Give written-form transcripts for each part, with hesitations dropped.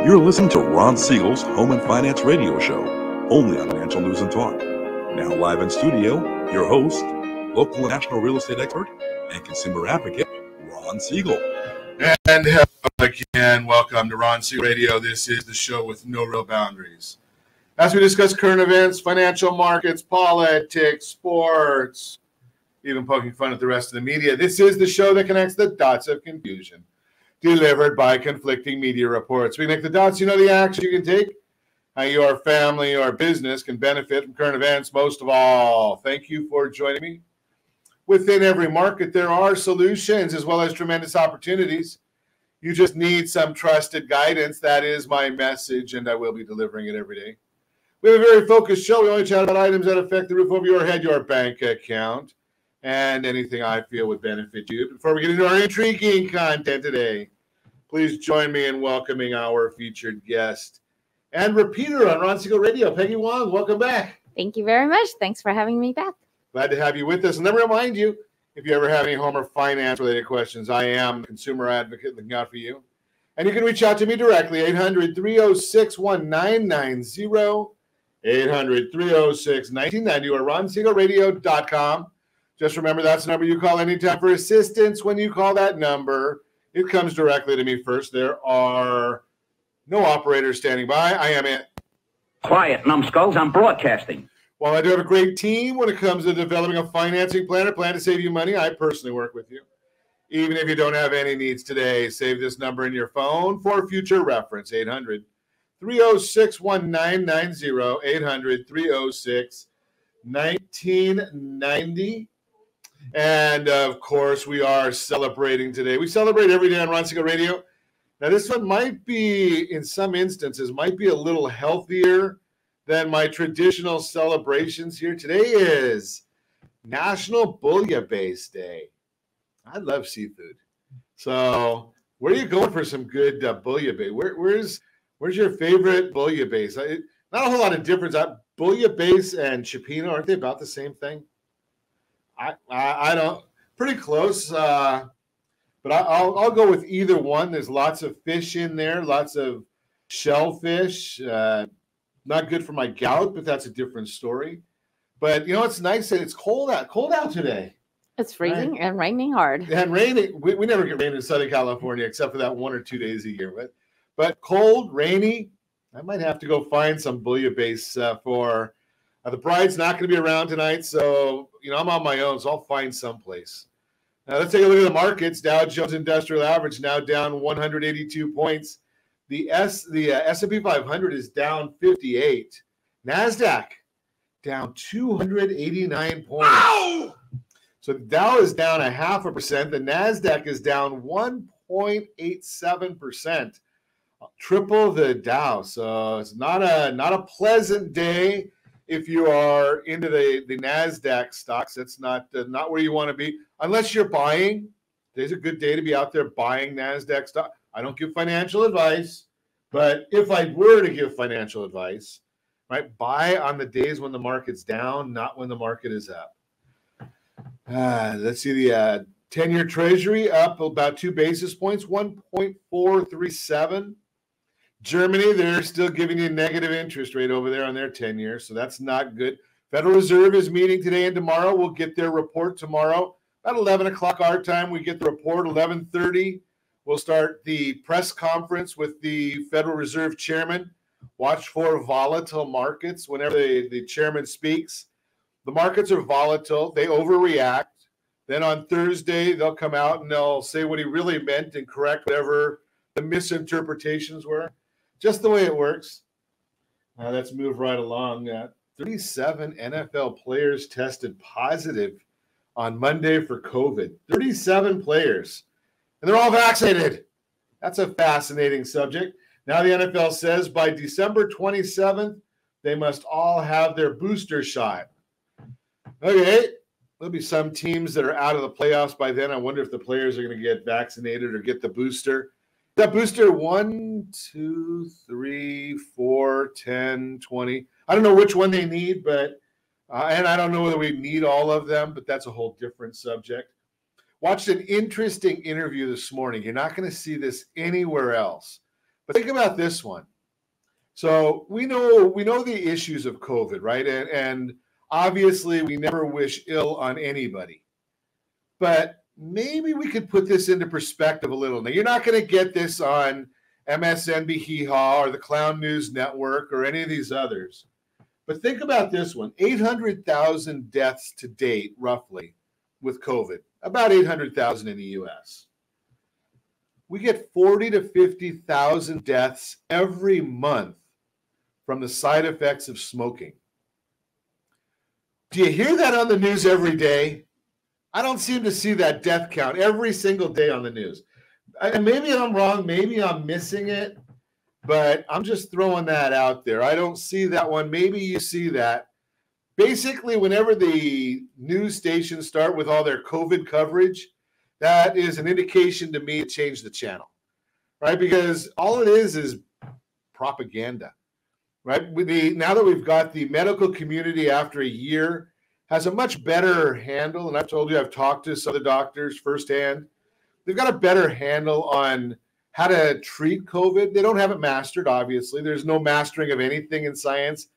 You're listening to Ron Siegel's Home and Finance Radio Show, only on Financial News and Talk. Now live in studio, your host, local and national real estate expert and consumer advocate, Ron Siegel. And hello again. Welcome to Ron Siegel Radio. This is the show with no real boundaries. As we discuss current events, financial markets, politics, sports, even poking fun at the rest of the media, this is the show that connects the dots of confusion delivered by conflicting media reports. We connect the dots, you know the action you can take, how your family or business can benefit from current events. Most of all, thank you for joining me. Within every market, there are solutions as well as tremendous opportunities. You just need some trusted guidance. That is my message, and I will be delivering it every day. We have a very focused show. We only chat about items that affect the roof over your head, your bank account, and anything I feel would benefit you. Before we get into our intriguing content today, please join me in welcoming our featured guest and repeater on Ron Siegel Radio, Peggy Huang. Welcome back. Thank you very much. Thanks for having me back. Glad to have you with us. And let me remind you, if you ever have any home or finance-related questions, I am a consumer advocate looking out for you. And you can reach out to me directly, 800-306-1990, 800-306-1990, or ronsiegelradio.com. Just remember, that's the number you call anytime for assistance. When you call that number, it comes directly to me first. There are no operators standing by. I am it. Quiet, numbskulls. I'm broadcasting. While I do have a great team when it comes to developing a financing plan or plan to save you money, I personally work with you. Even if you don't have any needs today, save this number in your phone for future reference, 800-306-1990, 800-306-1990. And, of course, we are celebrating today. We celebrate every day on Ron Siegel Radio. Now, this one might be, in some instances, might be a little healthier than my traditional celebrations here. Today is National Bouillabaisse Day. I love seafood. So where are you going for some good bouillabaisse? Where's your favorite bouillabaisse? Not a whole lot of difference. Bouillabaisse and cioppino, aren't they about the same thing? I don't, pretty close, but I'll go with either one. There's lots of fish in there, lots of shellfish. Not good for my gout, but that's a different story. But you know, it's nice that it's cold out today. It's freezing right? And raining hard. And raining. We never get rain in Southern California except for that 1 or 2 days a year. But cold, rainy. I might have to go find some bouillabaisse for. The bride's not going to be around tonight, so you know I'm on my own, so I'll find someplace. Now let's take a look at the markets. Dow Jones Industrial Average now down 182 points. The S&P 500 is down 58. NASDAQ down 289 points. Ow! So the Dow is down 0.5%. The NASDAQ is down 1.87%. Triple the Dow. So it's not a pleasant day. If you are into the NASDAQ stocks, that's not where you want to be. Unless you're buying. Today's a good day to be out there buying NASDAQ stock. I don't give financial advice, but if I were to give financial advice, right, buy on the days when the market's down, not when the market is up. Let's see, the 10-year Treasury up about 2 basis points, 1.437. Germany, they're still giving you a negative interest rate over there on their 10 years, so that's not good. Federal Reserve is meeting today and tomorrow. We'll get their report tomorrow. About 11 o'clock our time, we get the report. 11:30, we'll start the press conference with the Federal Reserve Chairman. Watch for volatile markets whenever the chairman speaks. The markets are volatile. They overreact. Then on Thursday, they'll come out and they'll say what he really meant and correct whatever the misinterpretations were. Just the way it works. Let's move right along. 37 NFL players tested positive on Monday for COVID. 37 players. And they're all vaccinated. That's a fascinating subject. Now the NFL says by December 27th, they must all have their booster shot. Okay. There'll be some teams that are out of the playoffs by then. I wonder if the players are going to get vaccinated or get the booster. That booster 1, 2, 3, 4, 10, 20. I don't know which one they need, but and I don't know whether we need all of them, but that's a whole different subject. Watched an interesting interview this morning. You're not going to see this anywhere else. But think about this one. So we know the issues of COVID, right? And obviously we never wish ill on anybody. But maybe we could put this into perspective a little. Now, you're not going to get this on MSNBC Hee-Haw or the Clown News Network or any of these others. But think about this one. 800,000 deaths to date, roughly, with COVID. About 800,000 in the U.S. We get 40 to 50,000 deaths every month from the side effects of smoking. Do you hear that on the news every day? I don't seem to see that death count every single day on the news. And maybe I'm wrong, maybe I'm missing it, but I'm just throwing that out there. I don't see that one. Maybe you see that. Basically, whenever the news stations start with all their COVID coverage, that is an indication to me to change the channel, right? Because all it is propaganda, right? Now that we've got the medical community after a year has a much better handle, and I've told you, I've talked to some of the doctors firsthand. They've got a better handle on how to treat COVID. They don't have it mastered, obviously. There's no mastering of anything in science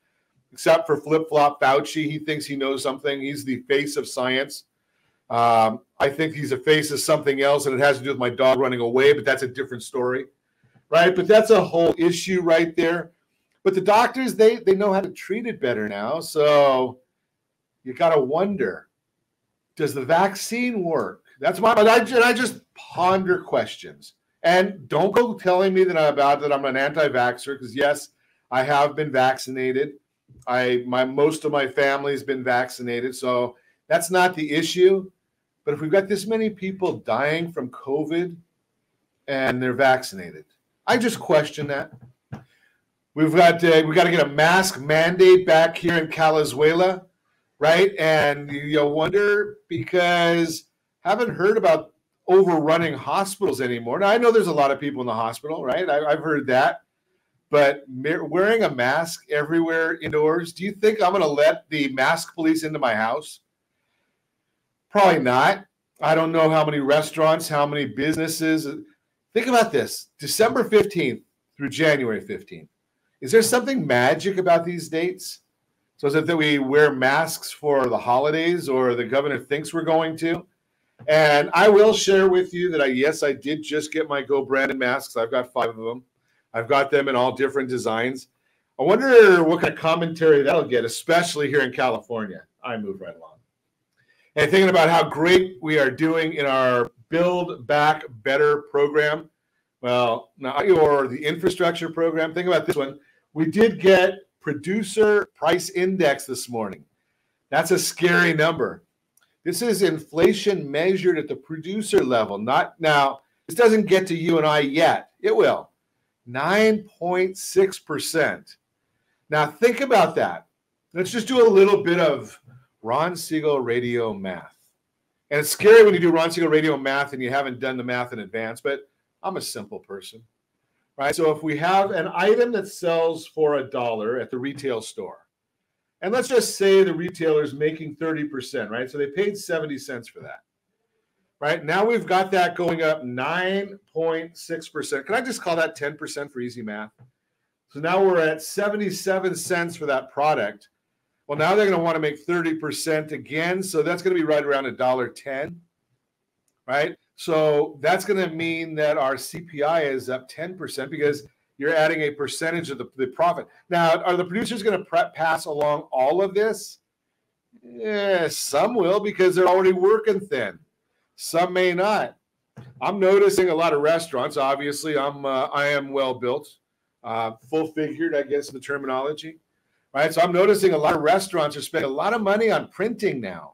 except for flip-flop Fauci. He thinks he knows something. He's the face of science. I think he's a face of something else, and it has to do with my dog running away, but that's a different story, right? But that's a whole issue right there. But the doctors, they know how to treat it better now. So you got to wonder, does the vaccine work? That's my, I just ponder questions. And don't go telling me that I'm an anti-vaxxer, because yes, I have been vaccinated. Most of my family has been vaccinated, so that's not the issue. But if we've got this many people dying from COVID and they're vaccinated, I just question that. We've got to get a mask mandate back here in Calizuela, right? And you'll wonder, because I haven't heard about overrunning hospitals anymore. Now, I know there's a lot of people in the hospital, right? I've heard that. But wearing a mask everywhere indoors, do you think I'm going to let the mask police into my house? Probably not. I don't know how many restaurants, how many businesses. Think about this. December 15th through January 15th. Is there something magic about these dates? So is it that we wear masks for the holidays, or the governor thinks we're going to? And I will share with you that I did just get my Go branded masks. I've got 5 of them. I've got them in all different designs. I wonder what kind of commentary that'll get, especially here in California. I move right along. And thinking about how great we are doing in our Build Back Better program. Well, now, or the infrastructure program. Think about this one. We did get producer price index this morning. That's a scary number. This is inflation measured at the producer level. Not now, this doesn't get to you and I yet. It will. 9.6%. Now think about that. Let's just do a little bit of Ron Siegel radio math. And it's scary when you do Ron Siegel radio math and you haven't done the math in advance, but I'm a simple person, right? So if we have an item that sells for $1 at the retail store, and let's just say the retailer's making 30%, right? So they paid 70 cents for that. Right now we've got that going up 9.6%. Can I just call that 10% for easy math? So now we're at 77 cents for that product. Well, now they're going to want to make 30% again. So that's going to be right around $1.10, right? So that's going to mean that our CPI is up 10% because you're adding a percentage of the profit. Now, are the producers going to pass along all of this? Yeah, some will, because they're already working thin. Some may not. I'm noticing a lot of restaurants. Obviously, I am well built, full figured, I guess, in the terminology, right? So I'm noticing a lot of restaurants are spending a lot of money on printing now,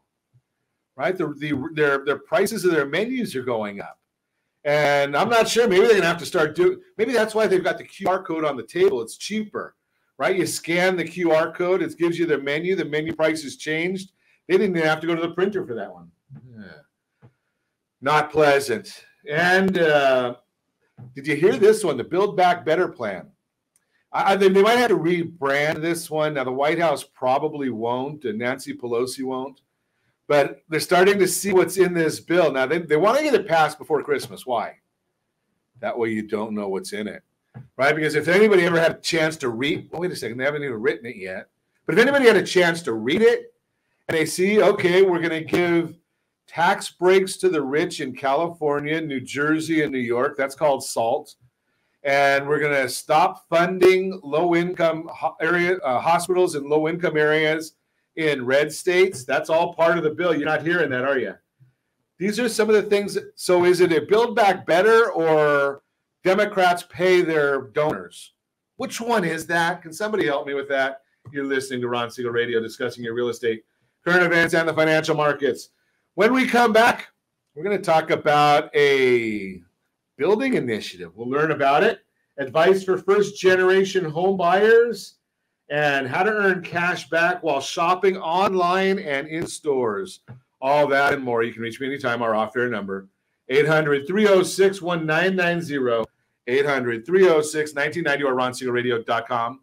right? Their prices of their menus are going up, and I'm not sure. Maybe they're gonna have to start doing. Maybe that's why they've got the QR code on the table. It's cheaper, right? You scan the QR code, it gives you their menu. The menu price has changed. They didn't even have to go to the printer for that one. Yeah. Not pleasant. And did you hear this one? The Build Back Better plan. They might have to rebrand this one. Now, the White House probably won't, and Nancy Pelosi won't. But they're starting to see what's in this bill. Now, they want to get it passed before Christmas. Why? That way you don't know what's in it. right? Because if anybody ever had a chance to read, well, wait a second, they haven't even written it yet. But if anybody had a chance to read it and they see, okay, we're going to give tax breaks to the rich in California, New Jersey, and New York. That's called SALT. And we're going to stop funding low-income hospitals in low-income areas in red states. That's all part of the bill. You're not hearing that, are you? These are some of the things. So is it a Build Back Better or Democrats pay their donors? Which one is that? Can somebody help me with that? You're listening to Ron Siegel Radio, discussing your real estate, current events, and the financial markets. When we come back, we're going to talk about a building initiative. We'll learn about it, advice for first-generation home buyers, and how to earn cash back while shopping online and in stores. All that and more. You can reach me anytime. Our off-air number, 800-306-1990, 800-306-1990, or RonSiegelRadio.com,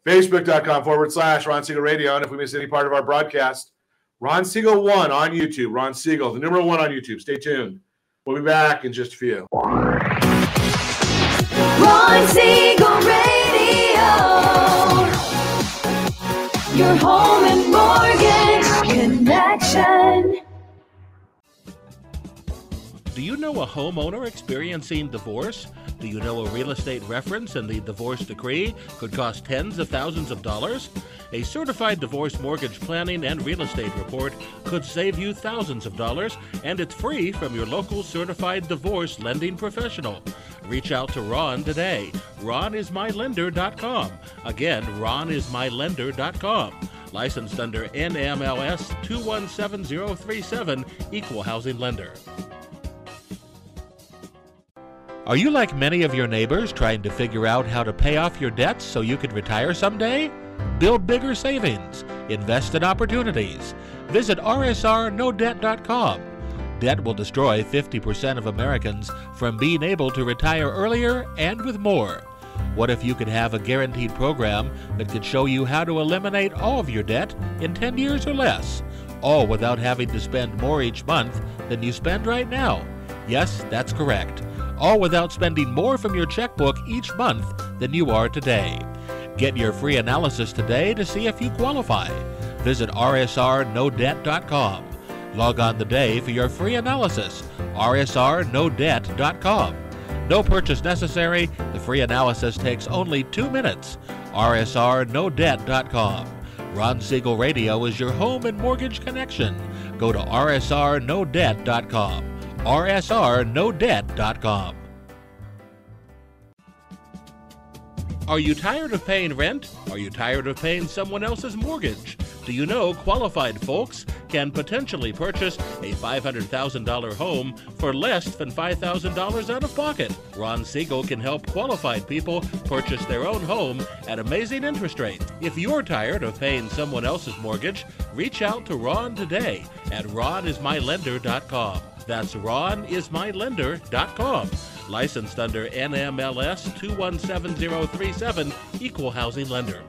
Facebook.com/Ron Siegel Radio. And if we miss any part of our broadcast, Ron Siegel 1 on YouTube. Ron Siegel, the numeral 1 on YouTube. Stay tuned. We'll be back in just a few. Ron Siegel Radio, your home and mortgage connection. Do you know a homeowner experiencing divorce? Do you know a real estate reference and the divorce decree could cost tens of thousands of dollars? A certified divorce mortgage planning and real estate report could save you thousands of dollars, and it's free from your local certified divorce lending professional. Reach out to Ron today. RonIsMyLender.com. Again, RonIsMyLender.com. Licensed under NMLS 217037, Equal Housing Lender. Are you like many of your neighbors trying to figure out how to pay off your debts so you can retire someday? Build bigger savings. Invest in opportunities. Visit rsrnodebt.com. Debt will destroy 50% of Americans from being able to retire earlier and with more. What if you could have a guaranteed program that could show you how to eliminate all of your debt in 10 years or less, all without having to spend more each month than you spend right now? Yes, that's correct. All without spending more from your checkbook each month than you are today. Get your free analysis today to see if you qualify. Visit rsrnodebt.com. Log on today for your free analysis, rsrnodebt.com. No purchase necessary. The free analysis takes only 2 minutes. rsrnodebt.com. Ron Siegel Radio is your home and mortgage connection. Go to rsrnodebt.com. rsrnodebt.com. Are you tired of paying rent? Are you tired of paying someone else's mortgage? Do you know qualified folks can potentially purchase a $500,000 home for less than $5,000 out of pocket? Ron Siegel can help qualified people purchase their own home at amazing interest rates. If you're tired of paying someone else's mortgage, reach out to Ron today at RonIsMyLender.com. That's RonIsMyLender.com. Licensed under NMLS 217037, Equal Housing Lender.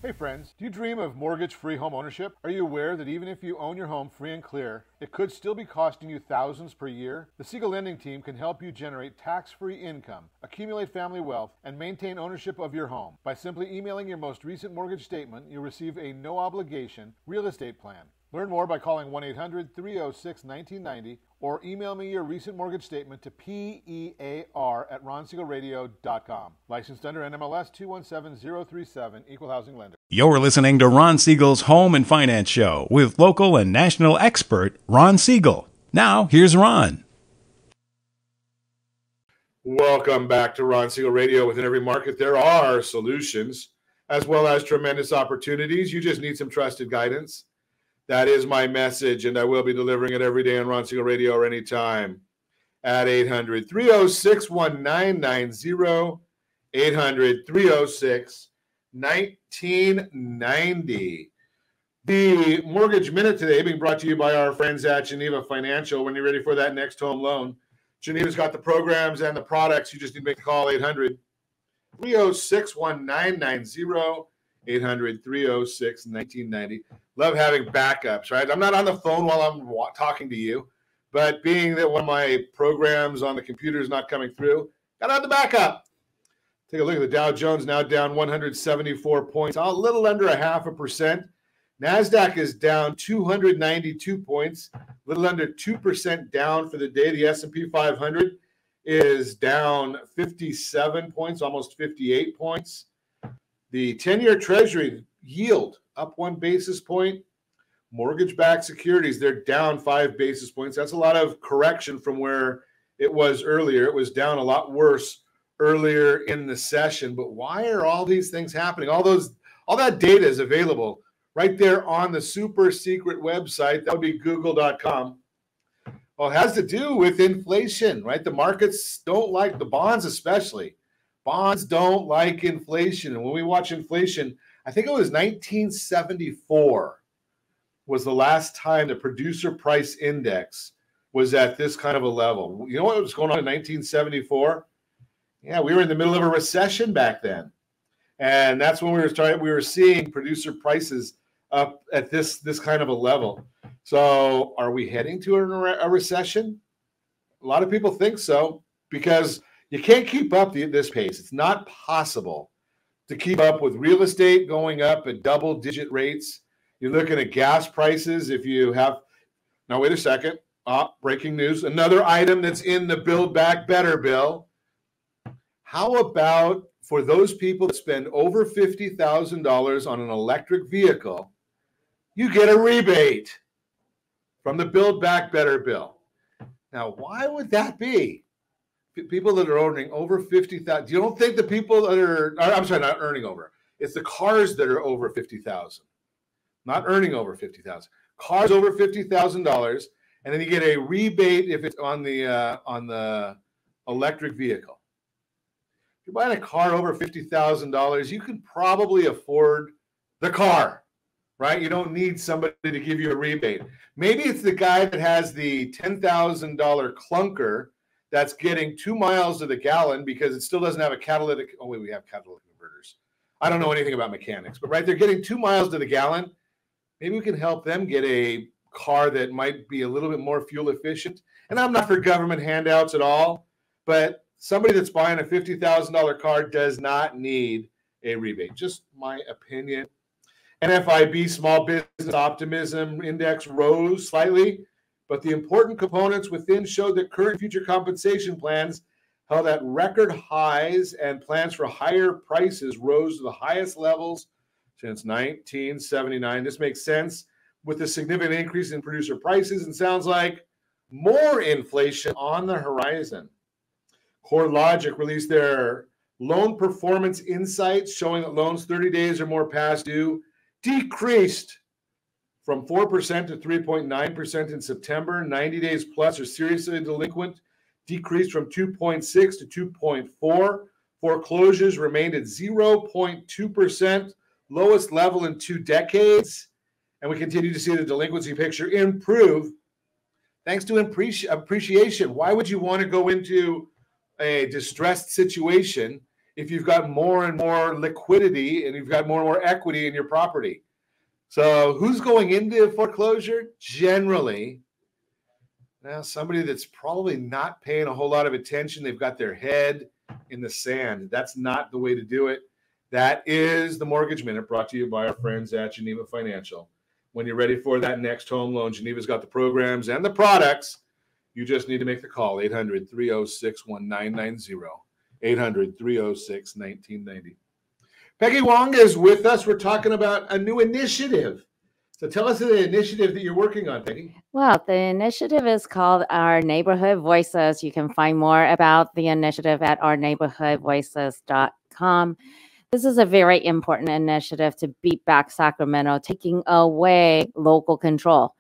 Hey friends, do you dream of mortgage-free home ownership? Are you aware that even if you own your home free and clear, it could still be costing you thousands per year? The Siegel Lending Team can help you generate tax-free income, accumulate family wealth, and maintain ownership of your home. By simply emailing your most recent mortgage statement, you'll receive a no-obligation real estate plan. Learn more by calling 1-800-306-1990 or email me your recent mortgage statement to PEAR@RonSiegelRadio.com. Licensed under NMLS 217037, Equal Housing Lender. You're listening to Ron Siegel's Home and Finance Show with local and national expert Ron Siegel. Now, here's Ron. Welcome back to Ron Siegel Radio. Within every market, there are solutions as well as tremendous opportunities. You just need some trusted guidance. That is my message, and I will be delivering it every day on Ron Siegel Radio or anytime at 800-306-1990, 800-306-1990. The Mortgage Minute today being brought to you by our friends at Geneva Financial. When you're ready for that next home loan, Geneva's got the programs and the products. You just need to make a call, 800-306-1990. 800-306-1990. Love having backups, right? I'm not on the phone while I'm talking to you, But being that one of my programs on the computer is not coming through, got out the backup. Take a look at the Dow Jones, now down 174 points, a little under 0.5%. NASDAQ is down 292 points, a little under 2% down for the day. The S&P 500 is down 57 points, almost 58 points. The 10-year Treasury yield up 1 basis point. Mortgage-backed securities, they're down 5 basis points. That's a lot of correction from where it was earlier. It was down a lot worse earlier in the session. But why are all these things happening? All that data is available right there on the super secret website. That would be google.com. Well, it has to do with inflation, right? The markets don't like, the bonds especially. Bonds don't like inflation. And when we watch inflation, I think it was 1974 was the last time the producer price index was at this kind of a level. You know what was going on in 1974? Yeah, we were in the middle of a recession back then. And that's when we were seeing producer prices up at this kind of a level. So are we heading to a recession? A lot of people think so, because you can't keep up this pace. It's not possible to keep up with real estate going up at double-digit rates. You're looking at gas prices. If you have, now wait a second, breaking news, another item that's in the Build Back Better bill. How about for those people that spend over $50,000 on an electric vehicle, you get a rebate from the Build Back Better bill. Now, why would that be? People that are earning over $50,000. You don't think the people that are, I'm sorry, not earning over. It's the cars that are over $50,000, not earning over $50,000. Cars over $50,000, and then you get a rebate if it's on the electric vehicle. If you're buying a car over $50,000, you can probably afford the car, right? You don't need somebody to give you a rebate. Maybe it's the guy that has the $10,000 clunker that's getting 2 miles to the gallon because it still doesn't have a catalytic. Oh, wait, we have catalytic converters. I don't know anything about mechanics, but right, they're getting 2 miles to the gallon. Maybe we can help them get a car that might be a little bit more fuel efficient. And I'm not for government handouts at all, but somebody that's buying a $50,000 car does not need a rebate. Just my opinion. NFIB Small Business Optimism Index rose slightly, but the important components within showed that current and future compensation plans held at record highs, and plans for higher prices rose to the highest levels since 1979. This makes sense with the significant increase in producer prices and sounds like more inflation on the horizon. CoreLogic released their loan performance insights showing that loans 30 days or more past due decreased from 4% to 3.9% in September. 90 days plus or seriously delinquent decreased from 2.6 to 2.4. Foreclosures remained at 0.2%, lowest level in 2 decades. And we continue to see the delinquency picture improve thanks to appreciation. Why would you want to go into a distressed situation if you've got more and more liquidity and you've got more and more equity in your property? So who's going into foreclosure? Generally, now somebody that's probably not paying a whole lot of attention. They've got their head in the sand. That's not the way to do it. That is the Mortgage Minute, brought to you by our friends at Geneva Financial. When you're ready for that next home loan, Geneva's got the programs and the products. You just need to make the call, 800-306-1990, 800-306-1990. Peggy Huang is with us. We're talking about a new initiative. So tell us the initiative that you're working on, Peggy. Well, the initiative is called Our Neighborhood Voices. You can find more about the initiative at ourneighborhoodvoices.com. This is a very important initiative to beat back Sacramento, taking away local control.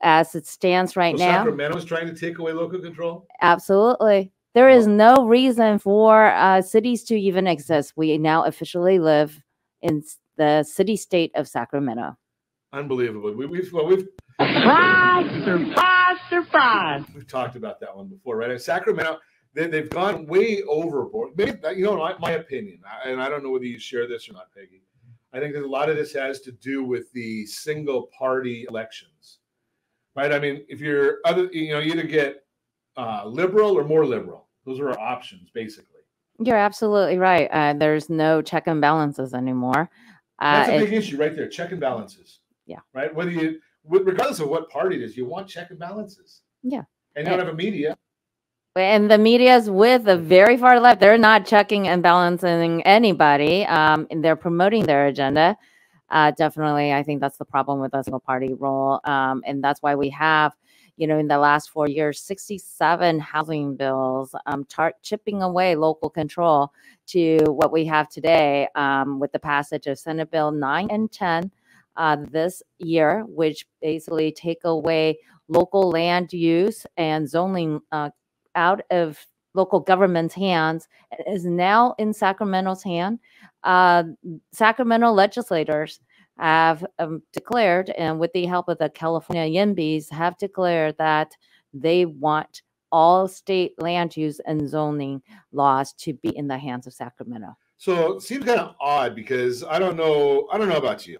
As it stands right now, Sacramento is trying to take away local control? Absolutely. There is no reason for cities to even exist. We now officially live in the city-state of Sacramento. Unbelievable. We've Surprise. We've talked about that one before, right? In Sacramento, they've gone way overboard. Maybe, you know, my opinion, and I don't know whether you share this or not, Peggy. I think that a lot of this has to do with the single-party elections. right? I mean, if you're you either get liberal or more liberal. Those are our options, basically. You're absolutely right. There's no check and balances anymore. That's a big issue right there. Check and balances. Yeah. Right. Regardless of what party it is, you want check and balances. Yeah. And you don't have a media. And the media's with the very far left. They're not checking and balancing anybody. And they're promoting their agenda. Definitely, I think that's the problem with a single party rule. And that's why we have, in the last 4 years, 67 housing bills, chipping away local control to what we have today with the passage of Senate Bill 9 and 10 this year, which basically take away local land use and zoning out of local government's hands, is now in Sacramento's hand. Sacramento legislators have declared, and with the help of the California YIMBYs, have declared that they want all state land use and zoning laws to be in the hands of Sacramento. So it seems kind of odd because I don't know about you,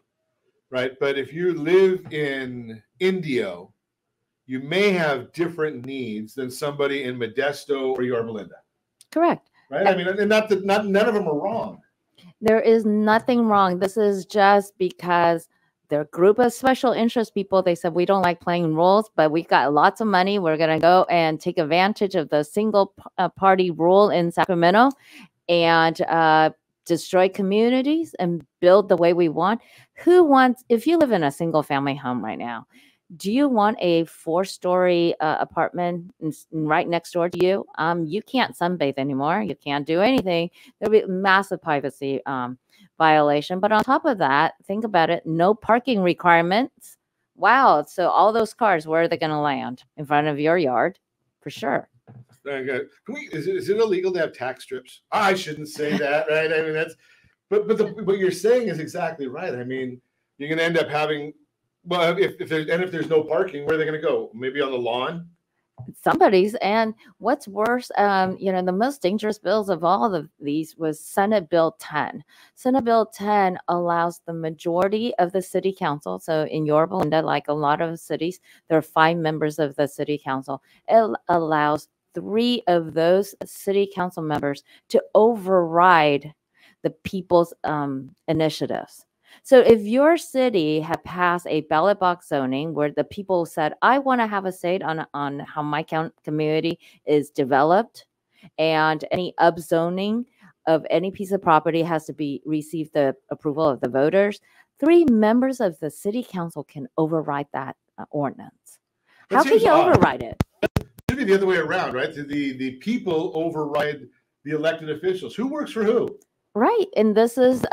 right? But if you live in Indio, you may have different needs than somebody in Modesto or Yorba Linda. Correct. Right? I mean, and none of them are wrong. There is nothing wrong. This is just because they're a group of special interest people. They said, we don't like playing rules, but we've got lots of money. We're going to go and take advantage of the single party rule in Sacramento and destroy communities and build the way we want. If you live in a single family home right now, do you want a 4-story apartment right next door to you? You can't sunbathe anymore. You can't do anything. There'll be massive privacy violation. But on top of that, think about it. No parking requirements. Wow. So all those cars, where are they going to land? In front of your yard? For sure. Is it illegal to have tax strips? I shouldn't say that, right? I mean, but what you're saying is exactly right. I mean, you're going to end up having. Well, if there's no parking, where are they going to go? Maybe on the lawn? Somebody's. And what's worse, the most dangerous bills of all of these was Senate Bill 10. Senate Bill 10 allows the majority of the city council. So in Yorba Linda, like a lot of cities, there are 5 members of the city council. It allows 3 of those city council members to override the people's initiatives. So if your city had passed a ballot box zoning where the people said, I want to have a say on how my community is developed, and any upzoning of any piece of property has to receive the approval of the voters, 3 members of the city council can override that ordinance. How can you override it? It should be the other way around, right? The people override the elected officials. Who works for who? Right. And this is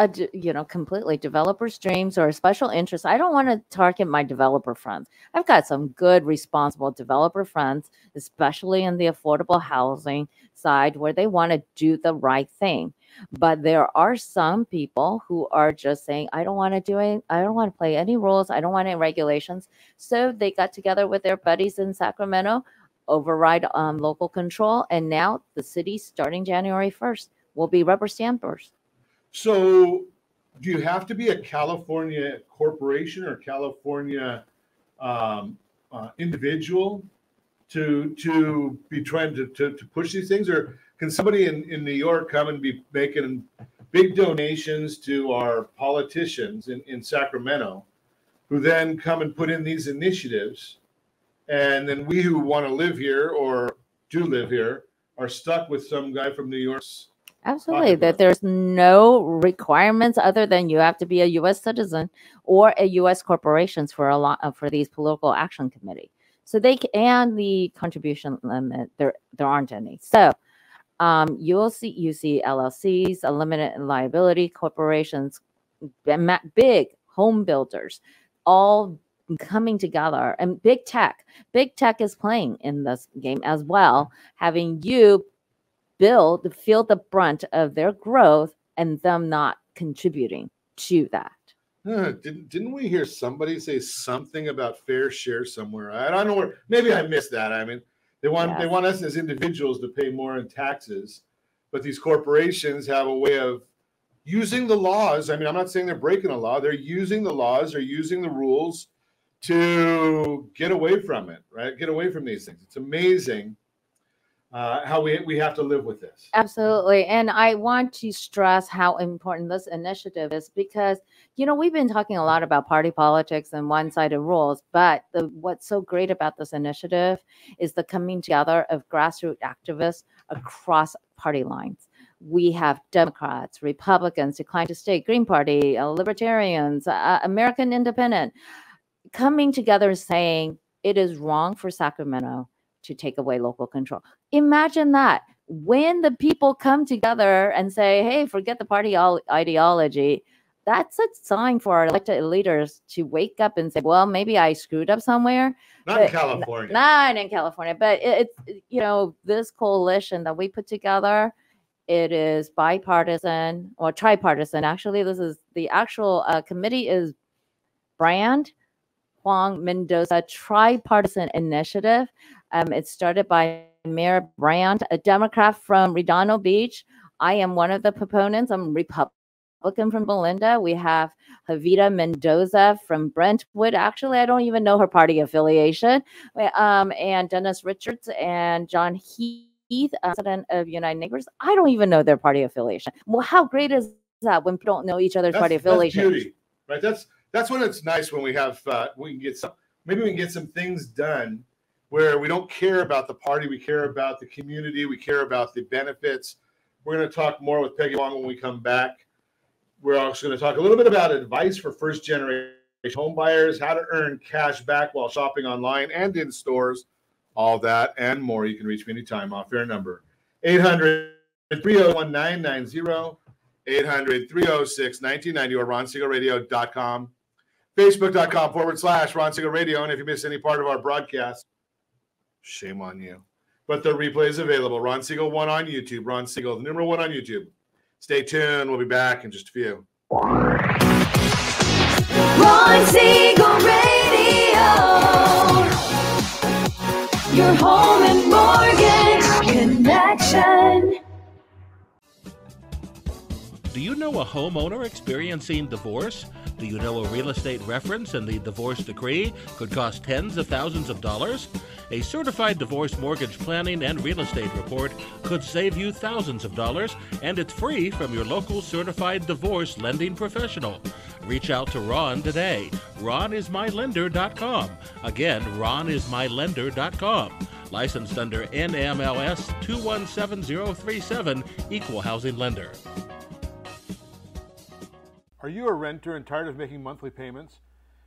completely developer's dreams or a special interest. I don't want to target my developer friends. I've got some good, responsible developer friends, especially in the affordable housing side, where they want to do the right thing. But there are some people who are just saying, I don't want to do it. I don't want to play any rules. I don't want any regulations. So they got together with their buddies in Sacramento, override local control. And now the city, starting January 1st, will be rubber stampers. So do you have to be a California corporation or California individual to be trying to push these things? Or can somebody in New York come and be making big donations to our politicians in Sacramento, who then come and put in these initiatives, and then we who want to live here or do live here are stuck with some guy from New York's? Absolutely, that there's no requirements other than you have to be a U.S. citizen or a U.S. corporations for these political action committee. So and the contribution limit, there aren't any. So you see LLCs, a limited liability corporations, big home builders, all coming together, and big tech is playing in this game as well, having you feel the brunt of their growth and them not contributing to that. Didn't we hear somebody say something about fair share somewhere? I don't know where. Maybe I missed that. I mean, they want us as individuals to pay more in taxes, but these corporations have a way of using the laws. I mean, I'm not saying they're breaking the law. They're using the laws. They're using the rules to get away from it, right? Get away from these things. It's amazing how we have to live with this. Absolutely. And I want to stress how important this initiative is because, we've been talking a lot about party politics and one-sided rules, but what's so great about this initiative is the coming together of grassroots activists across party lines. We have Democrats, Republicans, Decline to State, Green Party, Libertarians, American Independent, coming together saying it is wrong for Sacramento to take away local control. Imagine that. When the people come together and say, hey, forget the party ideology, that's a sign for our elected leaders to wake up and say, well, maybe I screwed up somewhere. Not in California. Not in California. But it's, this coalition that we put together, it is bipartisan or tripartisan. Actually, this is the actual committee is Brand Huang Mendoza Tripartisan Initiative. It's started by Mayor Brand, a Democrat from Redondo Beach. I am one of the proponents. I'm Republican from Belinda. We have Javita Mendoza from Brentwood. Actually, I don't even know her party affiliation. And Dennis Richards and John Heath, president of United Neighbors. I don't even know their party affiliation. Well, how great is that when people don't know each other's party affiliation? That's beauty, right? That's when it's nice when we have we can get some things done where we don't care about the party, we care about the community, we care about the benefits. We're going to talk more with Peggy Huang when we come back. We're also going to talk a little bit about advice for first-generation home buyers, how to earn cash back while shopping online and in stores, all that and more. You can reach me anytime off air number 800-301-990, 800-306-1990, or RonSiegelRadio.com, Facebook.com/Ron Siegel Radio. And if you miss any part of our broadcast, shame on you. But the replay is available. Ron Siegel 1 on YouTube. Ron Siegel, the number 1 on YouTube. Stay tuned. We'll be back in just a few. Ron Siegel Radio. Your home and mortgage connection. Do you know a homeowner experiencing divorce? Do you know a real estate reference and the divorce decree could cost tens of thousands of dollars? A certified divorce mortgage planning and real estate report could save you thousands of dollars, and it's free from your local certified divorce lending professional. Reach out to Ron today. RonIsMyLender.com. Again, RonIsMyLender.com. Licensed under NMLS 217037, Equal Housing Lender. Are you a renter and tired of making monthly payments?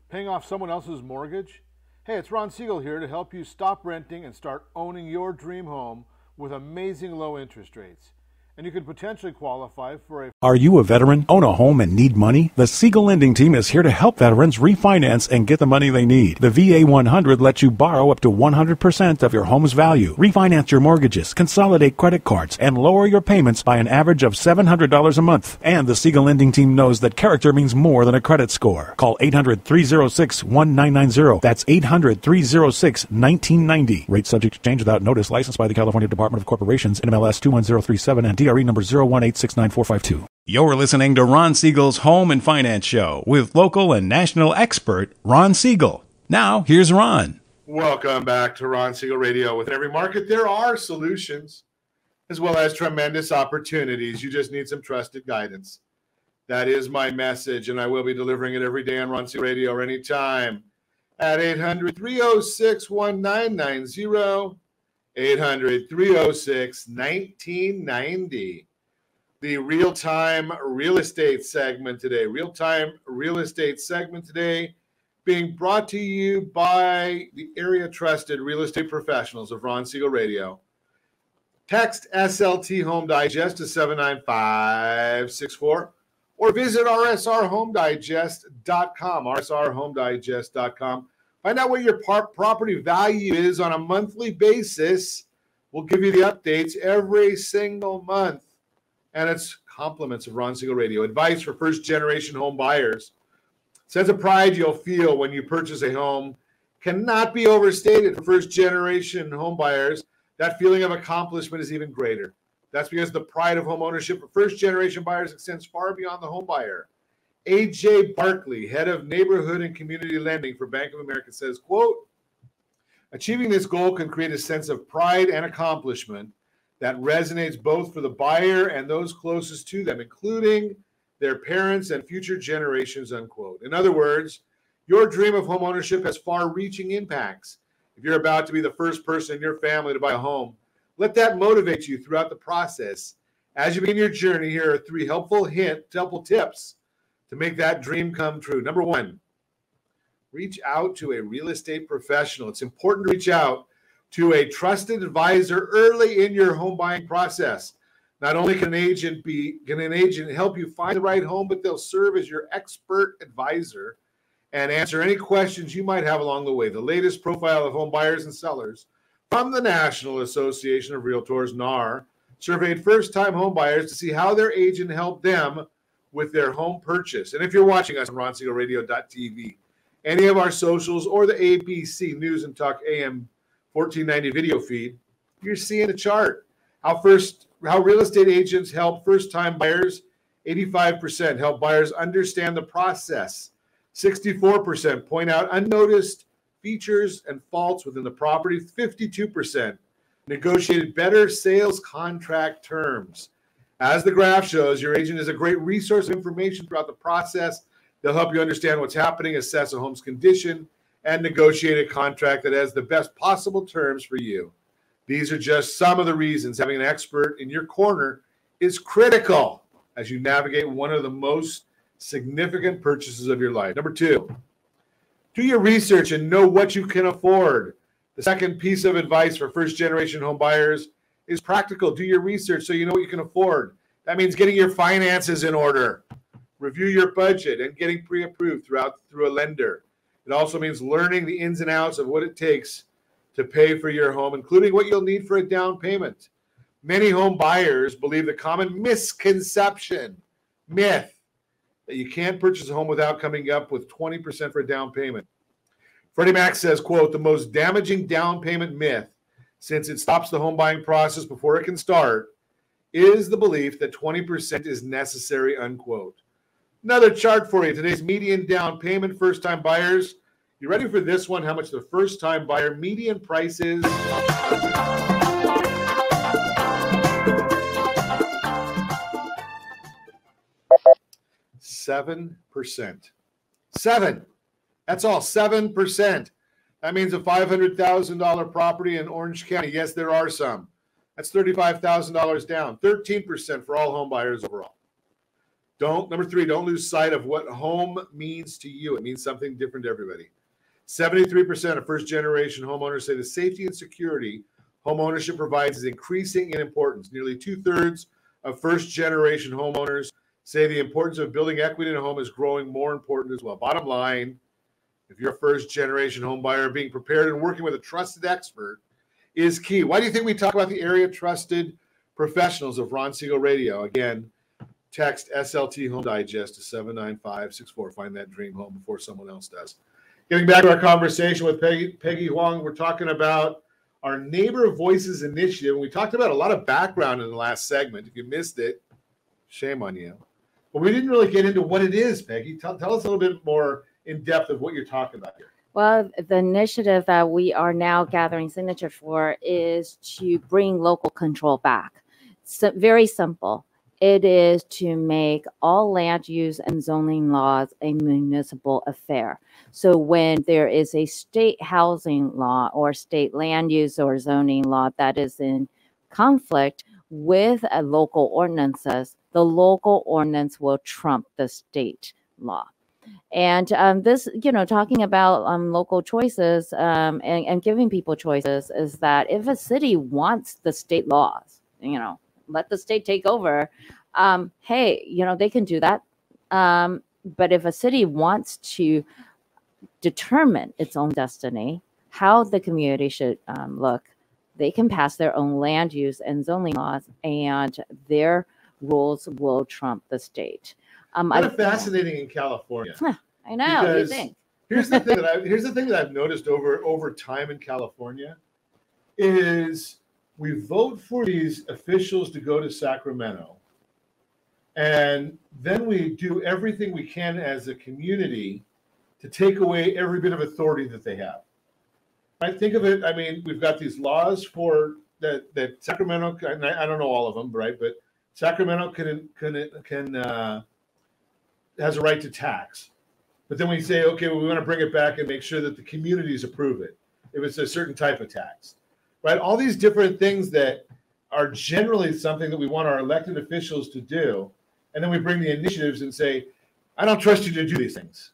Paying off someone else's mortgage? Hey, it's Ron Siegel here to help you stop renting and start owning your dream home with amazing low interest rates. And you could potentially qualify for a... Are you a veteran, own a home, and need money? The Siegel Lending Team is here to help veterans refinance and get the money they need. The VA 100 lets you borrow up to 100% of your home's value, refinance your mortgages, consolidate credit cards, and lower your payments by an average of $700 a month. And the Siegel Lending Team knows that character means more than a credit score. Call 800-306-1990. That's 800-306-1990. Rate subject to change without notice. Licensed by the California Department of Corporations, NMLS 21037, and DRE number 018694452. You're listening to Ron Siegel's Home and Finance Show with local and national expert Ron Siegel. Now, here's Ron. Welcome back to Ron Siegel Radio. With every market, there are solutions as well as tremendous opportunities. You just need some trusted guidance. That is my message, and I will be delivering it every day on Ron Siegel Radio or anytime at 800-306-1990, 800-306-1990. The real-time real estate segment today. Real-time real estate segment today being brought to you by the area trusted real estate professionals of Ron Siegel Radio. Text SLT Home Digest to 79564 or visit rsrhomedigest.com, rsrhomedigest.com. Find out what your property value is on a monthly basis. We'll give you the updates every single month. And it's compliments of Ron Siegel Radio. Advice for first-generation home buyers. Sense of pride you'll feel when you purchase a home cannot be overstated for first-generation home buyers. That feeling of accomplishment is even greater. That's because the pride of home ownership for first-generation buyers extends far beyond the home buyer. AJ Barkley, head of neighborhood and community lending for Bank of America, says, quote, achieving this goal can create a sense of pride and accomplishment that resonates both for the buyer and those closest to them, including their parents and future generations, unquote. In other words, your dream of homeownership has far-reaching impacts. If you're about to be the first person in your family to buy a home, let that motivate you throughout the process. As you begin your journey, here are 3 helpful tips to make that dream come true. Number 1, reach out to a real estate professional. It's important to reach out to a trusted advisor early in your home buying process. Not only can an agent help you find the right home, but they'll serve as your expert advisor and answer any questions you might have along the way. The latest profile of home buyers and sellers from the National Association of Realtors, NAR, surveyed first-time home buyers to see how their agent helped them with their home purchase. And if you're watching us on RonSiegelRadio.tv, any of our socials, or the ABC News and Talk AM 1490 video feed, you're seeing a chart. How real estate agents help first-time buyers. 85% help buyers understand the process. 64% point out unnoticed features and faults within the property. 52% negotiated better sales contract terms. As the graph shows, your agent is a great resource of information throughout the process. They'll help you understand what's happening, assess a home's condition, and negotiate a contract that has the best possible terms for you. These are just some of the reasons having an expert in your corner is critical as you navigate one of the most significant purchases of your life. Number 2, do your research and know what you can afford. The second piece of advice for first-generation home buyers is practical. Do your research so you know what you can afford. That means getting your finances in order. Review your budget and getting pre-approved through a lender. It also means learning the ins and outs of what it takes to pay for your home, including what you'll need for a down payment. Many home buyers believe the common myth, that you can't purchase a home without coming up with 20% for a down payment. Freddie Mac says, quote, the most damaging down payment myth, since it stops the home buying process before it can start, is the belief that 20% is necessary, unquote. Another chart for you. Today's median down payment, first-time buyers. You ready for this one? How much the first-time buyer median price is? 7%. 7. That's all, 7%. That means a $500,000 property in Orange County. Yes, there are some. That's $35,000 down. 13% for all home buyers overall. Number 3, don't lose sight of what home means to you. It means something different to everybody. 73% of first-generation homeowners say the safety and security home ownership provides is increasing in importance. Nearly 2/3 of first-generation homeowners say the importance of building equity in a home is growing more important as well. Bottom line, if you're a first-generation home buyer, being prepared and working with a trusted expert is key. Why do you think we talk about the area trusted professionals of Ron Siegel Radio? Again, text SLT Home Digest to 79564. Find that dream home before someone else does. Getting back to our conversation with Peggy Huang, we're talking about our Neighbor Voices Initiative. We talked about a lot of background in the last segment. If you missed it, shame on you. But we didn't really get into what it is, Peggy. Tell us a little bit more in depth of what you're talking about here. Well, the initiative that we are now gathering signature for is to bring local control back. So very simple. It is to make all land use and zoning laws a municipal affair. So when there is a state housing law or state land use or zoning law that is in conflict with a local ordinances, the local ordinance will trump the state law. And this, talking about local choices and giving people choices is that if a city wants the state laws, let the state take over. Hey, they can do that. But if a city wants to determine its own destiny, how the community should look, they can pass their own land use and zoning laws, and their rules will trump the state. Kind of fascinating in California. I know. What do you think? Here's the thing that I've noticed over time in California is we vote for these officials to go to Sacramento, And then we do everything we can as a community to take away every bit of authority that they have. Right? Think of it. I mean, we've got these laws for that Sacramento. And I don't know all of them, right? But Sacramento has a right to tax. But then we say, okay, well, we want to bring it back and make sure that the communities approve it if it's a certain type of tax, right? All these different things that are generally something that we want our elected officials to do. And then we bring the initiatives and say, I don't trust you to do these things.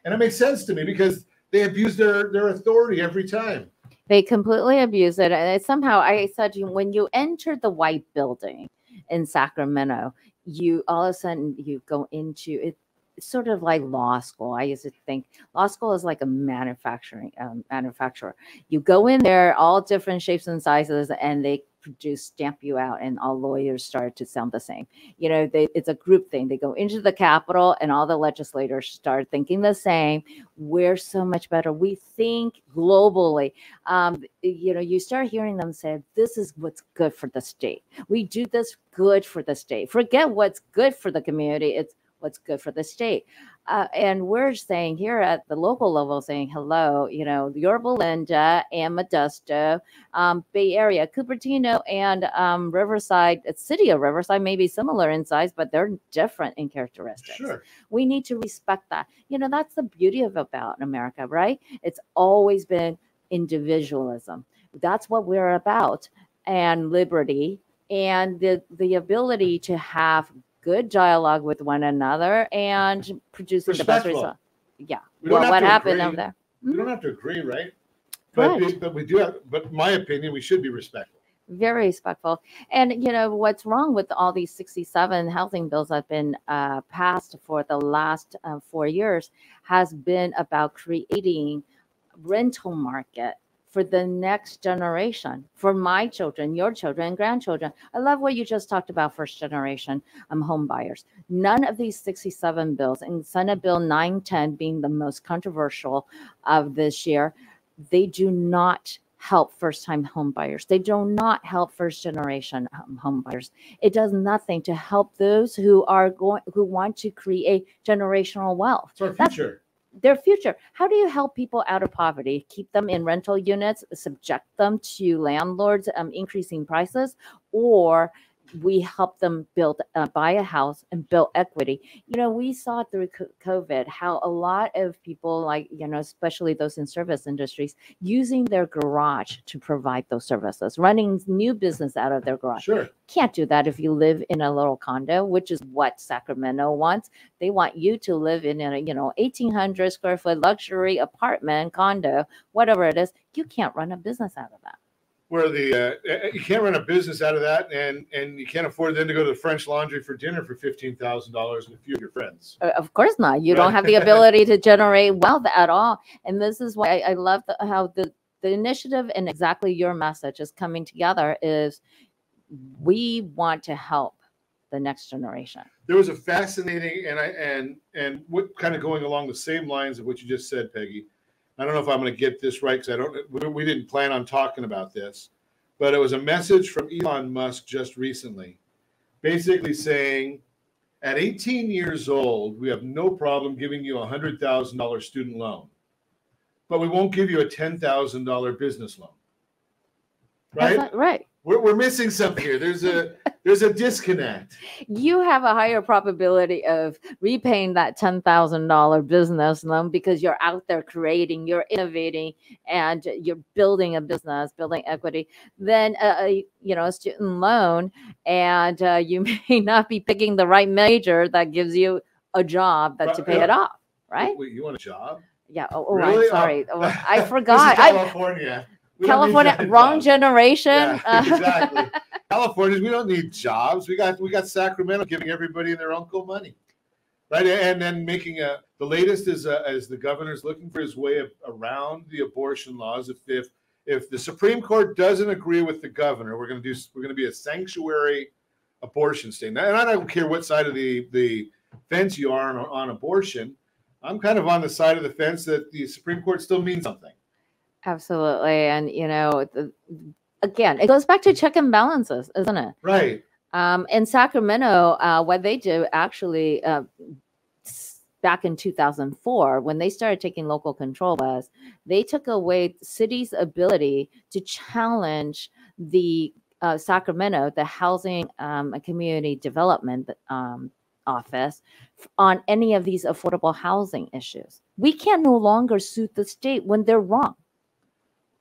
And it makes sense to me because they abuse their authority every time. They completely abuse it. And somehow I said to you, when you enter the white building in Sacramento, you all of a sudden you go into it. It's sort of like law school. I used to think law school is like a manufacturer. You go in there, all different shapes and sizes, and they stamp you out, and all lawyers start to sound the same. You know, it's a group thing. They go into the Capitol, and all the legislators start thinking the same. We're so much better. We think globally. You know, you start hearing them say, this is what's good for the state. We do this good for the state. Forget what's good for the community. It's what's good for the state. And we're saying here at the local level, saying, hello, you know, Yorba Linda and Modesto, Bay Area, Cupertino and Riverside, the city of Riverside may be similar in size, but they're different in characteristics. Sure. We need to respect that. You know, that's the beauty of about America, right? It's always been individualism. That's what we're about, and liberty, and the ability to have good dialogue with one another and producing the best result. Yeah. Well, what happened over there? We don't have to agree, right? Right. But we do have, but in my opinion, we should be respectful. Very respectful. And, you know, what's wrong with all these 67 housing bills that have been passed for the last 4 years has been about creating rental market for the next generation, for my children, your children, and grandchildren. I love what you just talked about, first generation home buyers. None of these 67 bills, and Senate Bill 910 being the most controversial of this year, they do not help first-time home buyers. They do not help first-generation home buyers. It does nothing to help those who want to create generational wealth. It's our future. Their future. How do you help people out of poverty? Keep them in rental units, subject them to landlords increasing prices, or we help them buy a house and build equity? You know, we saw through COVID how a lot of people, like, you know, especially those in service industries, using their garage to provide those services, running new business out of their garage. Sure. Can't do that if you live in a little condo, which is what Sacramento wants. They want you to live in a, you know, 1,800 square foot luxury apartment, condo, whatever it is. You can't run a business out of that. Where you can't run a business out of that, and you can't afford then to go to the French Laundry for dinner for $15,000 with a few of your friends. Of course not. You don't have the ability to generate wealth at all. And this is why I love how the initiative and exactly your message is coming together is we want to help the next generation. There was a fascinating and what kind of going along the same lines of what you just said, Peggy. I don't know if I'm going to get this right because we didn't plan on talking about this, but it was a message from Elon Musk just recently, basically saying, at 18 years old, we have no problem giving you a $100,000 student loan, but we won't give you a $10,000 business loan. Right? Right. We're missing something here. There's a disconnect. You have a higher probability of repaying that $10,000 business loan because you're out there creating, you're innovating, and you're building a business, building equity, than a student loan, and you may not be picking the right major that gives you a job to pay it off. Right? Wait, you want a job? Yeah. Oh, really? I'm sorry. I forgot. This is California. California, wrong generation. Yeah, exactly. Californians, we don't need jobs. We got Sacramento giving everybody and their uncle money, right? And then making the latest is the governor's looking for his way around the abortion laws. If the Supreme Court doesn't agree with the governor, we're going to be a sanctuary abortion state. And I don't care what side of the fence you are on abortion. I'm kind of on the side of the fence that the Supreme Court still means something. Absolutely. And, you know, again, it goes back to check and balances, isn't it? Right. In Sacramento, what they did actually back in 2004, when they started taking local control, was they took away city's ability to challenge the Sacramento, the Housing and Community Development Office, on any of these affordable housing issues. We can no longer sue the state when they're wrong.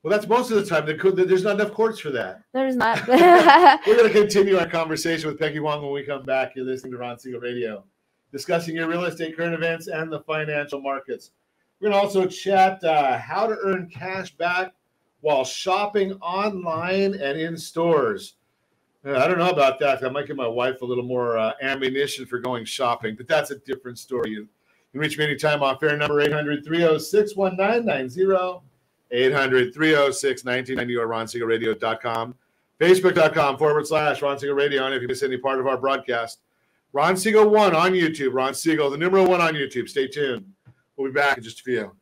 Well, that's most of the time. There's not enough courts for that. There's not. We're going to continue our conversation with Peggy Huang when we come back. You're listening to Ron Siegel Radio, discussing your real estate, current events, and the financial markets. We're going to also chat how to earn cash back while shopping online and in stores. I don't know about that. That might give my wife a little more ammunition for going shopping, but that's a different story. You can reach me anytime on fair number 800-306-1990, 800-306-1990, or RonSiegelRadio.com, Facebook.com/Ron Siegel Radio. And if you miss any part of our broadcast, Ron Siegel 1 on YouTube, Ron Siegel, the numeral 1 on YouTube. Stay tuned. We'll be back in just a few.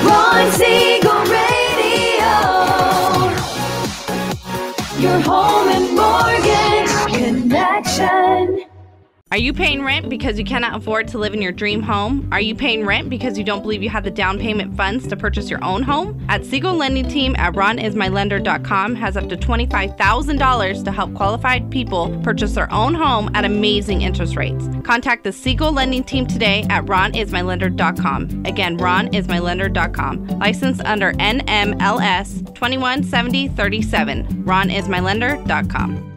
Ron Siegel Radio. Your home and mortgage connection. Are you paying rent because you cannot afford to live in your dream home? Are you paying rent because you don't believe you have the down payment funds to purchase your own home? At Siegel Lending Team at RonIsMyLender.com has up to $25,000 to help qualified people purchase their own home at amazing interest rates. Contact the Siegel Lending Team today at RonIsMyLender.com. Again, RonIsMyLender.com. Licensed under NMLS 217037. RonIsMyLender.com.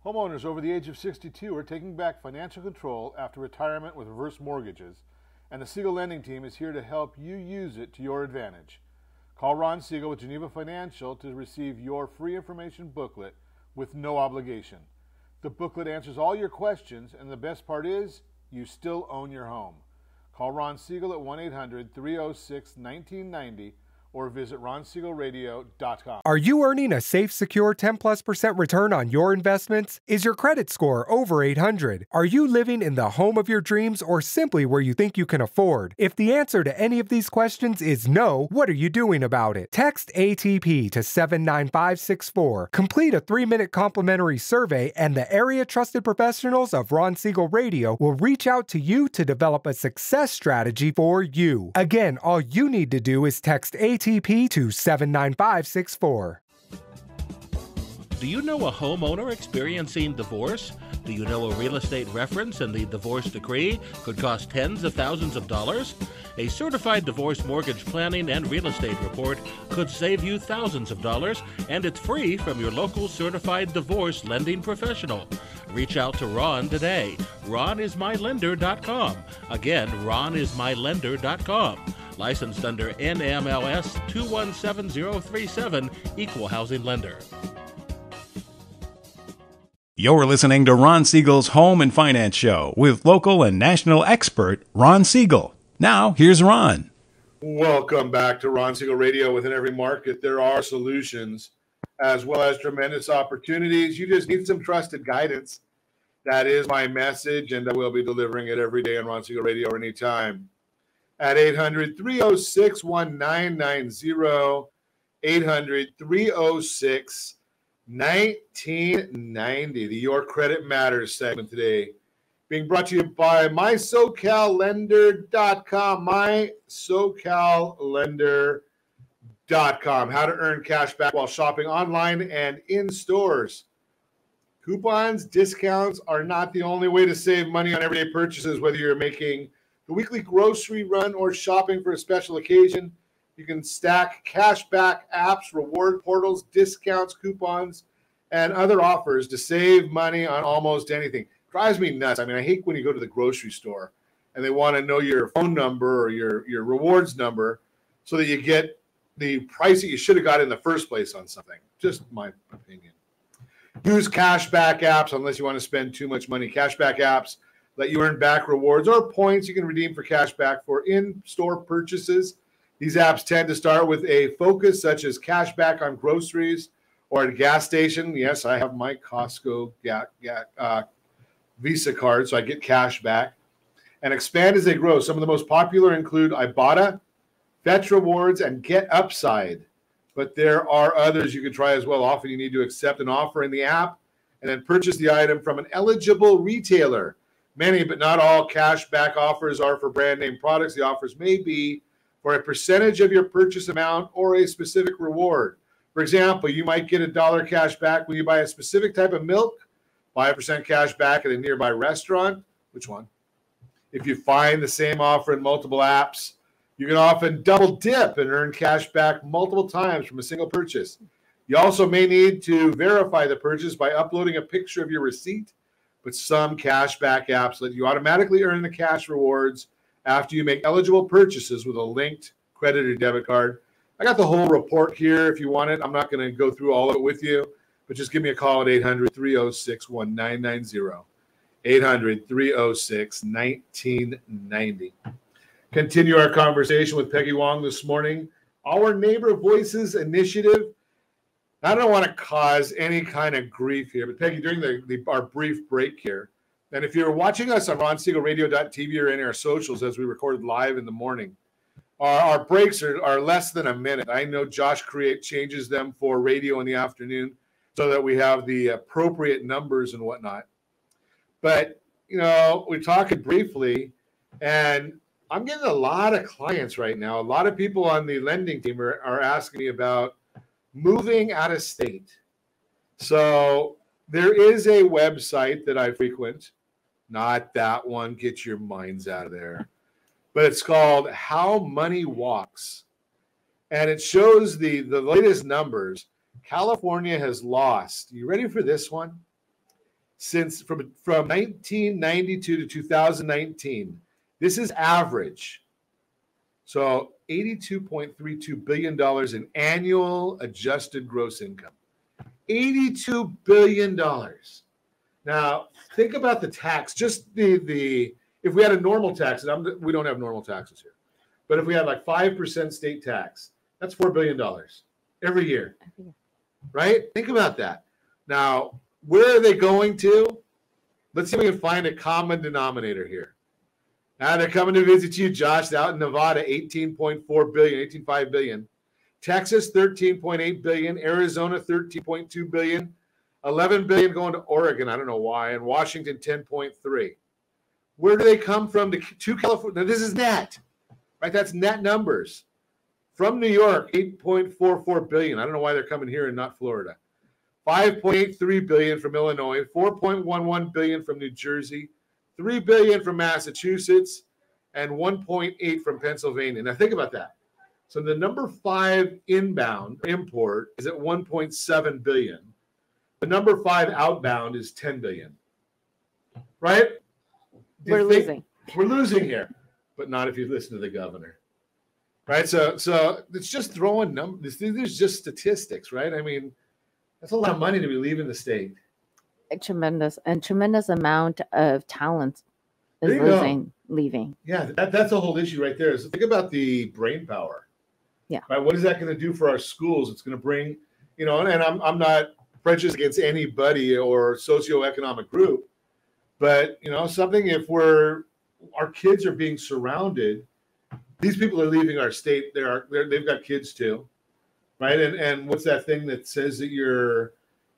Homeowners over the age of 62 are taking back financial control after retirement with reverse mortgages, and the Siegel Lending Team is here to help you use it to your advantage. Call Ron Siegel with Geneva Financial to receive your free information booklet with no obligation. The booklet answers all your questions, and the best part is, you still own your home. Call Ron Siegel at 1-800-306-1990 or visit RonSiegelRadio.com. Are you earning a safe, secure 10+% return on your investments? Is your credit score over 800? Are you living in the home of your dreams or simply where you think you can afford? If the answer to any of these questions is no, what are you doing about it? Text ATP to 79564. Complete a 3-minute complimentary survey, and the area trusted professionals of Ron Siegel Radio will reach out to you to develop a success strategy for you. Again, all you need to do is text ATP to 79564. Do you know a homeowner experiencing divorce? Do you know a real estate reference and the divorce decree could cost tens of thousands of dollars? A certified divorce mortgage planning and real estate report could save you thousands of dollars, and it's free from your local certified divorce lending professional. Reach out to Ron today. RonIsMyLender.com. Again, RonIsMyLender.com. Licensed under NMLS 217037, Equal Housing Lender. You're listening to Ron Siegel's Home and Finance Show with local and national expert Ron Siegel. Now, here's Ron. Welcome back to Ron Siegel Radio. Within every market, there are solutions as well as tremendous opportunities. You just need some trusted guidance. That is my message, and I will be delivering it every day on Ron Siegel Radio anytime. At 800-306-1990, 800-306-1990, the Your Credit Matters segment today, being brought to you by MySoCalLender.com, MySoCalLender.com. How to earn cash back while shopping online and in stores. Coupons, discounts are not the only way to save money on everyday purchases, whether you're making the weekly grocery run or shopping for a special occasion. You can stack cashback apps, reward portals, discounts, coupons, and other offers to save money on almost anything. Drives me nuts. I mean, I hate when you go to the grocery store and they want to know your phone number or your rewards number so that you get the price that you should have got in the first place on something. Just my opinion. Use cashback apps unless you want to spend too much money. Cashback apps let you earn back rewards or points you can redeem for cash back for in-store purchases. These apps tend to start with a focus such as cash back on groceries or at a gas station. Yes, I have my Costco Visa card, so I get cash back. And expand as they grow. Some of the most popular include Ibotta, Fetch Rewards, and Get Upside. but there are others you can try as well. Often you need to accept an offer in the app and then purchase the item from an eligible retailer. Many, but not all, cashback offers are for brand name products. The offers may be for a percentage of your purchase amount or a specific reward. For example, you might get $1 cash back when you buy a specific type of milk, 5% cash back at a nearby restaurant. Which one? If you find the same offer in multiple apps, you can often double dip and earn cash back multiple times from a single purchase. You also may need to verify the purchase by uploading a picture of your receipt, but some cashback apps let you automatically earn the cash rewards after you make eligible purchases with a linked credit or debit card. I got the whole report here if you want it. I'm not going to go through all of it with you, but just give me a call at 800-306-1990. 800-306-1990. Continue our conversation with Peggy Huang this morning. Our Neighbor Voices initiative. I don't want to cause any kind of grief here, but Peggy, during our brief break here, and if you're watching us on RonSiegelRadio.tv or any of our socials as we recorded live in the morning, our breaks are less than a minute. I know Josh changes them for radio in the afternoon so that we have the appropriate numbers and whatnot. But, we're talking briefly, and I'm getting a lot of clients right now. A lot of people on the lending team are asking me about moving out of state. So there is a website that I frequent, not that one, get your minds out of there, but it's called How Money Walks. And it shows the latest numbers. California has lost, you ready for this one? Since from 1992 to 2019, this is average. So $82.32 billion in annual adjusted gross income. $82 billion. Now, think about the tax. Just if we had a normal tax, and we don't have normal taxes here, but if we had like 5% state tax, that's $4 billion every year, right? Think about that. Now, where are they going to? Let's see if we can find a common denominator here. Now they're coming to visit you, Josh, out in Nevada, $18.4 billion, $18.5 billion. Texas, $13.8 billion. Arizona, $13.2 billion. $11 billion going to Oregon. I don't know why. And Washington, $10.3. Where do they come from to California? Now, this is net, right? That's net numbers. From New York, $8.44 billion. I don't know why they're coming here and not Florida. $5.83 billion from Illinois. $4.11 billion from New Jersey. $3 billion from Massachusetts, and $1.8 from Pennsylvania. Now think about that. So the number 5 inbound import is at $1.7 billion. The number 5 outbound is $10 billion. Right? We're losing. We're losing here, but not if you listen to the governor. Right? So it's just throwing numbers. These are just statistics, right? I mean, that's a lot of money to be leaving the state. A tremendous amount of talent is leaving. Yeah, that's a whole issue right there. So think about the brain power. Yeah. Right. What is that going to do for our schools? It's going to bring, and I'm not prejudiced against anybody or socioeconomic group, but something if our kids are being surrounded, these people are leaving our state. They've got kids too, right? And what's that thing that says that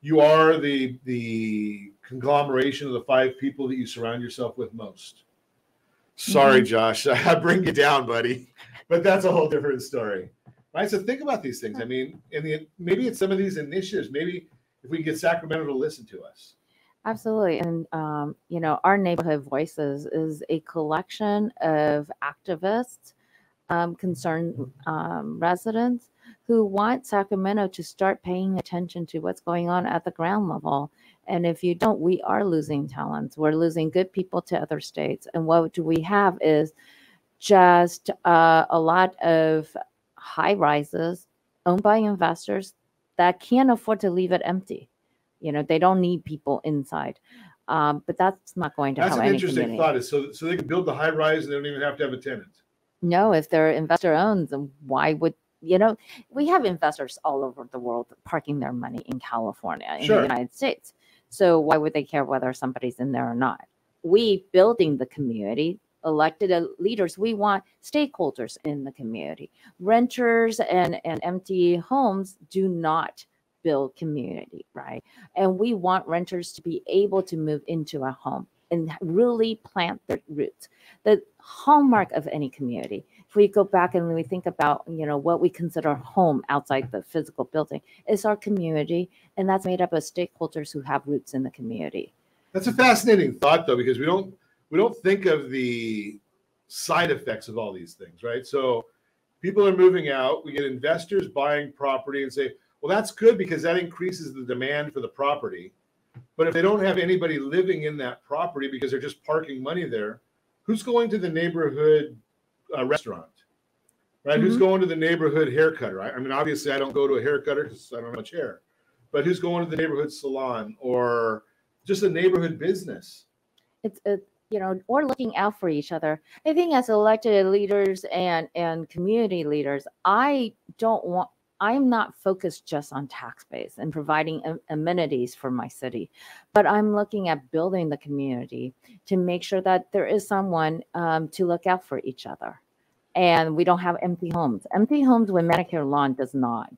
you are the conglomeration of the 5 people that you surround yourself with most. Sorry, Josh, I bring you down, buddy, but that's a whole different story. Right? So think about these things. I mean, maybe it's some of these initiatives. Maybe if we can get Sacramento to listen to us. Absolutely. And, our Neighborhood Voices is a collection of activists, concerned residents who want Sacramento to start paying attention to what's going on at the ground level. And if you don't, we are losing talents. We're losing good people to other states. And what do we have is just a lot of high rises owned by investors that can't afford to leave it empty. They don't need people inside. But that's not going to help any community. That's an interesting thought. So they can build the high rise and they don't even have to have a tenant. No, if they're investor owned, then why would we have investors all over the world parking their money in California, in the United States. So why would they care whether somebody's in there or not? We building the community elected leaders, we want stakeholders in the community. Renters and empty homes do not build community, right? And we want renters to be able to move into a home and really plant their roots. The hallmark of any community, if we go back and we think about, what we consider home outside the physical building, is our community, and that's made up of stakeholders who have roots in the community. That's a fascinating thought, though, because we don't think of the side effects of all these things, right? So people are moving out. We get investors buying property and say, well, that's good because that increases the demand for the property. But if they don't have anybody living in that property because they're just parking money there, who's going to the neighborhood restaurant, right? Mm-hmm. Who's going to the neighborhood haircutter? I mean, obviously, I don't go to a haircutter because I don't have much hair. But who's going to the neighborhood salon or just a neighborhood business? It's or looking out for each other. I think as elected leaders and community leaders, I'm not focused just on tax base and providing amenities for my city, but I'm looking at building the community to make sure that there is someone to look out for each other. And we don't have empty homes. Empty homes with Medicare lawn does not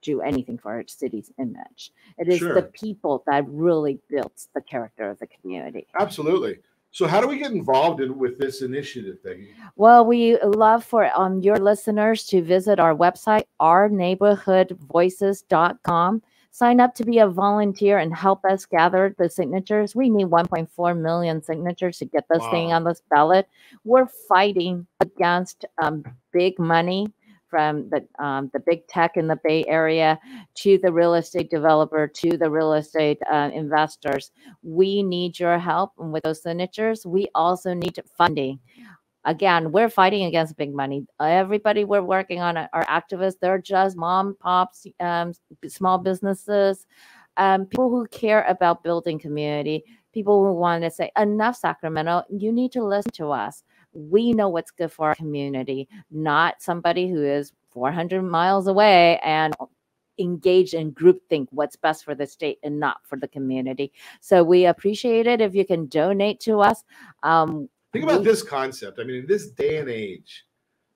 do anything for our city's image. It is the people that really builds the character of the community. Absolutely. So how do we get involved with this initiative, Peggy? Well, we love for your listeners to visit our website, ourneighborhoodvoices.com. Sign up to be a volunteer and help us gather the signatures. We need 1.4 million signatures to get this thing on this ballot. We're fighting against big money from the big tech in the Bay Area to the real estate developer to the real estate investors. We need your help with those signatures. We also need funding. Again, we're fighting against big money. Everybody we're working on are activists. They're just mom, pops, small businesses, people who care about building community, people who want to say, enough Sacramento, you need to listen to us. We know what's good for our community, not somebody who is 400 miles away and engaged in groupthink what's best for the state and not for the community. So we appreciate it if you can donate to us. Think about this concept. I mean, in this day and age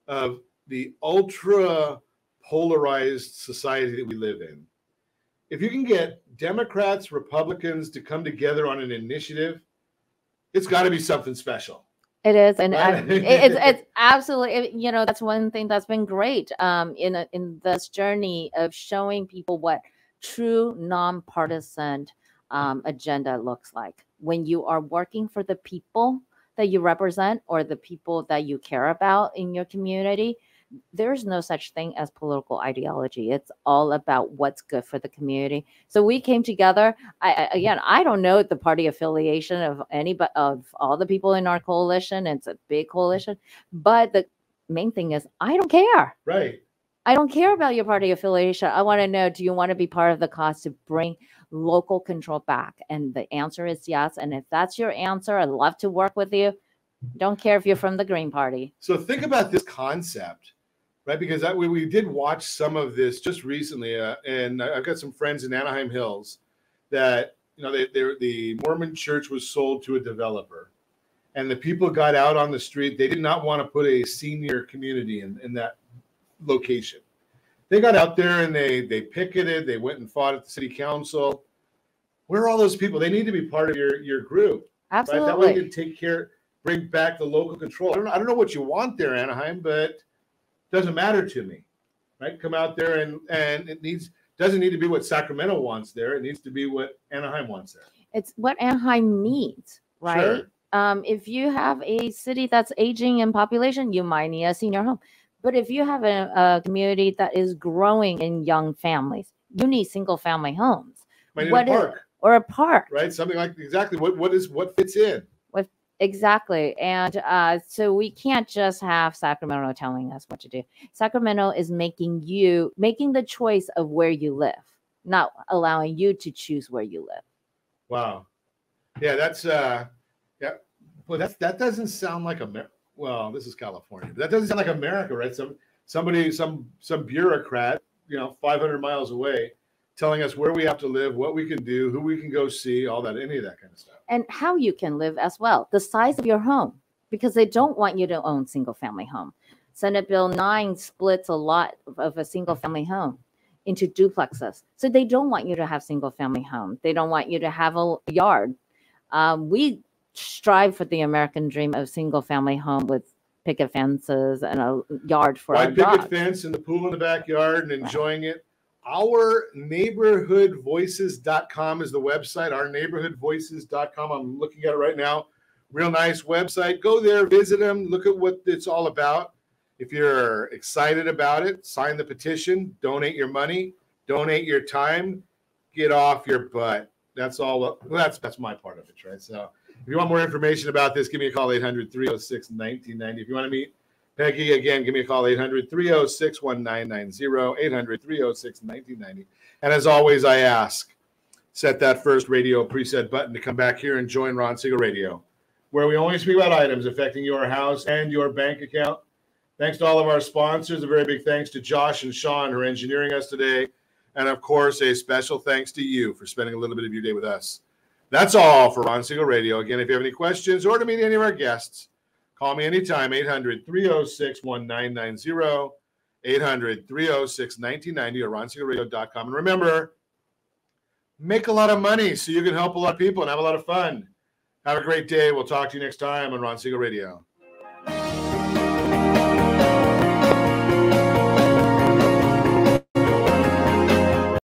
of the ultra polarized society that we live in, if you can get Democrats, Republicans to come together on an initiative, it's got to be something special. It is, and it's absolutely, that's one thing that's been great in this journey of showing people what true nonpartisan agenda looks like. When you are working for the people that you represent or the people that you care about in your community, there's no such thing as political ideology. It's all about what's good for the community. So we came together. I don't know the party affiliation of all the people in our coalition. It's a big coalition, but the main thing is I don't care. Right. I don't care about your party affiliation. I want to know, do you want to be part of the cause to bring local control back? And the answer is yes. And if that's your answer, I'd love to work with you. Don't care if you're from the Green Party. So think about this concept. Right, because we did watch some of this just recently, and I've got some friends in Anaheim Hills that the Mormon church was sold to a developer, and the people got out on the street. They did not want to put a senior community in that location. They got out there and they picketed. They went and fought at the city council. Where are all those people? They need to be part of your group. Absolutely. Right? That way you can take care, bring back the local control. I don't know what you want there, Anaheim, but doesn't matter to me, right? Come out there and it doesn't need to be what Sacramento wants there. It needs to be what Anaheim wants there. It's what Anaheim needs, right? Sure. If you have a city that's aging in population, you might need a senior home. But if you have a community that is growing in young families, you need single family homes. Might need a park. Or a park. Right? Something like exactly what fits in. Exactly. And so we can't just have Sacramento telling us what to do. Sacramento is making the choice of where you live, not allowing you to choose where you live. Wow. Yeah, that's Well, that doesn't sound like America. Well, this is California. But that doesn't sound like America, right? Some bureaucrat, 500 miles away, telling us where we have to live, what we can do, who we can go see, all that, any of that kind of stuff. And how you can live as well. The size of your home. because they don't want you to own single family home. Senate Bill 9 splits a lot of a single family home into duplexes. So they don't want you to have single family home. They don't want you to have a yard. We strive for the American dream of single family home with picket fences and a yard for our dogs. Picket fence and the pool in the backyard and enjoying it. Ourneighborhoodvoices.com is the website. Ourneighborhoodvoices.com. I'm looking at it right now. Real nice website. Go there, visit them, look at what it's all about. If you're excited about it, sign the petition, donate your money, donate your time, get off your butt. That's all. Well, that's my part of it, right? So if you want more information about this, give me a call, 800-306-1990. If you want to meet Peggy, again, give me a call, 800-306-1990, 800-306-1990. And as always, I ask, set that first radio preset button to come back here and join Ron Siegel Radio, where we only speak about items affecting your house and your bank account. Thanks to all of our sponsors. A very big thanks to Josh and Sean who are engineering us today. And, of course, a special thanks to you for spending a little bit of your day with us. That's all for Ron Siegel Radio. Again, if you have any questions or to meet any of our guests, call me anytime, 800-306-1990, 800-306-1990, or ronsiegelradio.com. And remember, make a lot of money so you can help a lot of people and have a lot of fun. Have a great day. We'll talk to you next time on Ron Siegel Radio.